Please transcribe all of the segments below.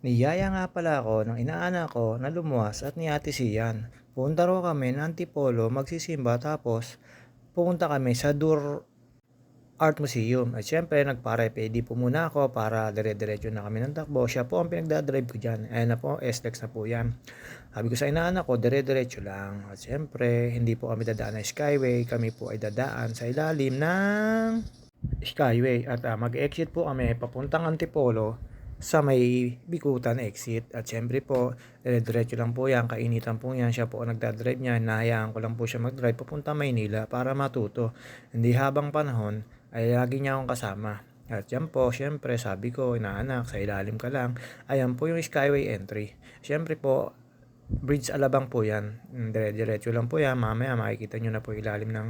Niyaya nga pala ako ng inaanak ko na lumuwas at ni Ate Sian. Punta raw kami ng Antipolo magsisimba tapos pumunta kami sa Art Museum. At syempre nagpa-ready po muna ako para dire-diretso na kami ng takbo. Siya po ang pinagdadrive ko dyan. Ayan na po, SLEX na po yan. Sabi ko sa inaanak ko, dire-diretso lang. At syempre, hindi po kami dadaan ng Skyway. Kami po ay dadaan sa ilalim ng Skyway. At mag-exit po kami papuntang Antipolo sa may Bikutan exit. At syempre po, diretso lang po yan, kainitan po yan. Siya po ang nagdadrive niya. Hinahayaan ko lang po siya mag-drive papunta Maynila para matuto. Hindi habang panahon ay lagi niya akong kasama. At yan po, syempre sabi ko, inaanak, sa ilalim ka lang. Ayan po yung Skyway entry. Syempre po, Bridge Alabang po yan. Diretso lang po yan. Mamaya makikita nyo na po ilalim ng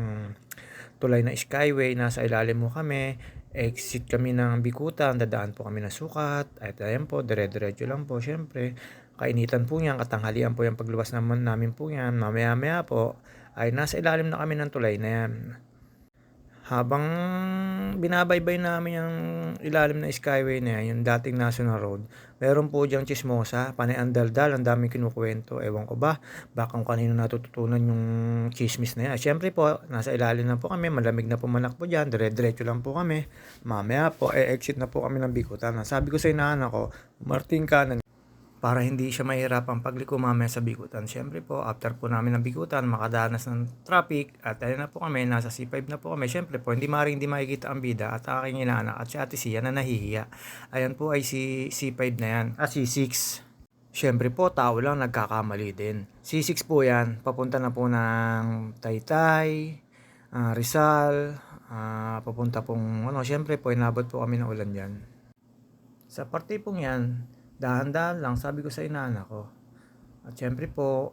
tulay na Skyway. Nasa ilalim mo kami. Exit kami ng Bikutan. Dadaan po kami ng Sukat. At ayan po, dire-diretso lang po. Syempre, kainitan po yan. Katanghalian po yung pagluwas namin po yan. Mamaya-maya po ay nasa ilalim na kami ng tulay na yan. Habang binabaybay namin yung ilalim ng Skyway na yan, yung dating National Road, meron po diyang chismosa, panay ang daldal, ang daming kinukuwento. Ewan ko ba, baka kung kanino natututunan yung chismis na yan. Siyempre po, nasa ilalim na po kami, malamig na pumanakbo dyan, dire-diretso lang po kami. Mamaya po, exit na po kami ng Bikutan. Sabi ko sa inaanak ko, Martin ka na para hindi siya mahirapan pagliko mamaya sa Bikutan. Siyempre po, after po namin ng Bikutan, makadanas ng traffic at ayun na po kami, nasa C5 na po kami. Siyempre po, hindi makikita ang bida at aking inaanak at si Ate Sia na nahihiya. Ayan po ay si C5 na yan, C6. Siyempre po, tao lang nagkakamali din. C6 po yan, papunta na po ng Taytay, Rizal, papunta pong, siyempre po, inabot po kami ng ulan dyan. Sa parte pong yan, dahan-dahan lang, sabi ko sa inaanak ko. At syempre po,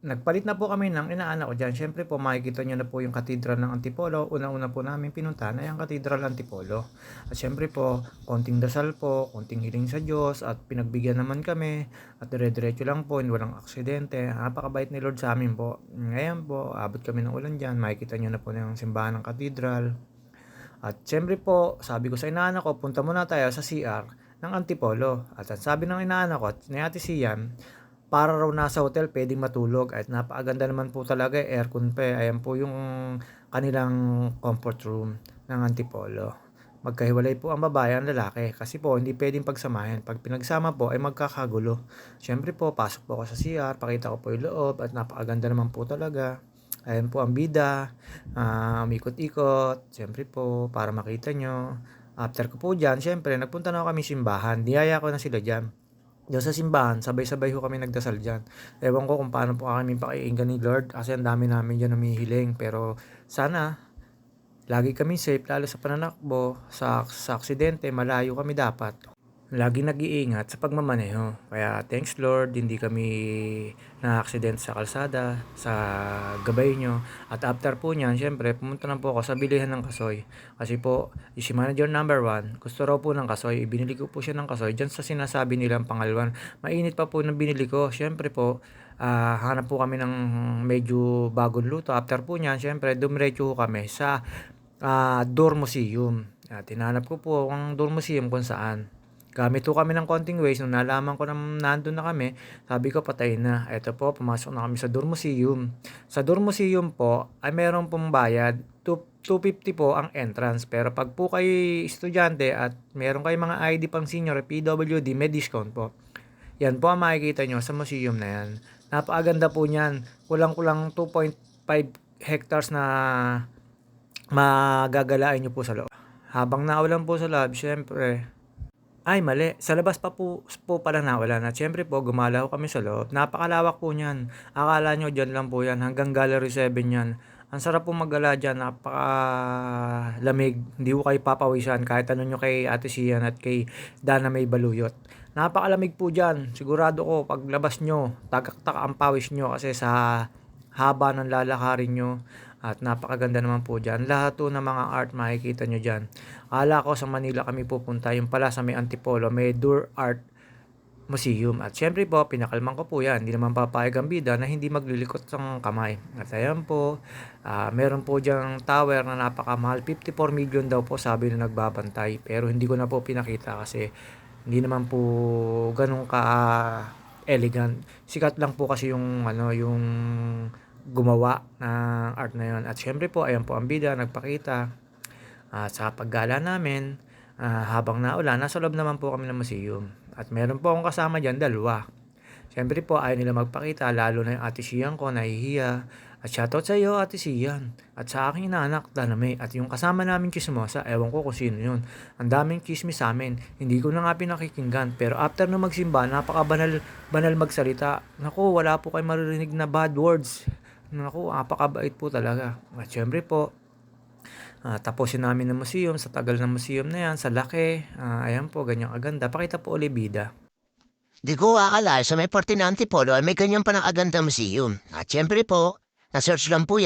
nagpalit na po kami ng inaanak ko dyan. Syempre po, makikita nyo na po yung katedral ng Antipolo. Unang-una po namin pinuntahan ay ang katedral ng Antipolo. At syempre po, konting dasal po, konting hiling sa Diyos, at pinagbigyan naman kami. At dire-diretso lang po, walang aksidente. Napakabait ni Lord sa amin po. Ngayon po, abot kami ng ulan dyan. Makikita nyo na po yung simbahan ng katedral. At syempre po, sabi ko sa inaanak ko, punta muna tayo sa CR ng Antipolo. At sabi ng inaanak ko, ni Ate Sian, para raw nasa hotel pwedeng matulog at napakaganda naman po talaga, aircon pa. Ayan po yung kanilang comfort room ng Antipolo. Magkahiwalay po ang babae at lalaki kasi po hindi pwedeng pagsamahin. Pag pinagsama po ay magkakagulo. Siyempre po, pasok po ako sa CR, pakita ko po yung loob at napakaganda naman po talaga. Ayan po ang bida, umikot-ikot, siyempre po para makita nyo. After ko po dyan, siyempre nagpunta na kami simbahan, niyaya ko na sila dyan. Diyan sa simbahan, sabay-sabay ho kami nagdasal dyan. Ewan ko kung paano po kami pakiinggan ni Lord kasi ang dami namin dyan humihiling. Pero sana, lagi kami safe lalo sa pananakbo, sa aksidente, malayo kami dapat. Lagi nag-iingat sa pagmamaneho. Kaya thanks Lord, hindi kami na-accident sa kalsada, sa gabay nyo. At after po niyan, syempre, pumunta na po ako sa bilihan ng kasoy. Kasi po, si manager number 1, gusto raw po ng kasoy. Ibinili ko po siya ng kasoy dyan sa sinasabi nilang Pangalwan. Mainit pa po ng binili ko. Syempre po, hanap po kami ng medyo bagong luto. After po niyan, syempre, dumiretso kami sa Door Museum. At tinanap ko po ang Door Museum kung saan. Gamit po kami ng konting ways, nung nalaman ko na nandun na kami, sabi ko patay na. Eto po, pumasok na kami sa Door Museum. Sa Door Museum po, ay meron pong bayad. 250 po ang entrance. Pero pag po kayo estudyante at meron kayo mga ID pang senior, PWD, may discount po. Yan po ang makikita nyo sa museum na yan. Napakaganda po niyan. Kulang-kulang 2.5 hectares na magagalain nyo po sa loob. Habang naulan po sa loob, syempre, ay mali, sa labas pa po pala nawalan at syempre po gumalaw kami sa loob. Napakalawak po niyan. Akala nyo dyan lang po yan, hanggang Gallery 7 yan. Ang sarap po maggala dyan, napakalamig. Hindi ko kayo papawisan kahit ano nyo kay Ate Sian at kay Dana May Baluyot. Napakalamig po dyan. Sigurado ko paglabas nyo, tagaktak ang pawis nyo kasi sa haba ng lalakarin nyo. At napakaganda naman po dyan. Lahat po ng mga art makikita nyo dyan. Akala ko sa Manila kami pupunta. Yung pala sa may Antipolo, may Door Art Museum. At syempre po, pinakalman ko po yan. Hindi naman papayag ang bida na hindi maglilikot ng kamay. At ayan po, meron po dyan tower na napakamahal. 54 million daw po sabi na nagbabantay. Pero hindi ko na po pinakita kasi Hindi naman po gano'n ka-elegant. Sikat lang po kasi yung ano, yung gumawa ng art na yun. At siyempre po, ayan po ang bida, nagpakita. Sa paggala namin, habang naulan, nasa loob naman po kami ng museum. At meron po akong kasama diyan, dalawa. Siyempre po, ayaw nila magpakita, lalo na yung ate Sian ko, nahihiya. At shoutout sa iyo, ate Sian. At sa aking inaanak, Daname. At yung kasama namin chismosa, ewan ko kung sino yun. Ang daming chismis sa amin. Hindi ko na nga pinakikinggan. Pero after na magsimba, napaka-banal banal magsalita. Naku, wala po kayo maririnig na bad words. Naku, napakabait po talaga. At syempre po, tapusin namin ng museum, sa tagal ng museum na yan, sa laki. Ayan po, ganyang aganda. Pakita po ulit bida. Di ko akala sa may parte ng Antipolo ay may ganyan pa nakagandang museum. At syempre po, na-search lang po yan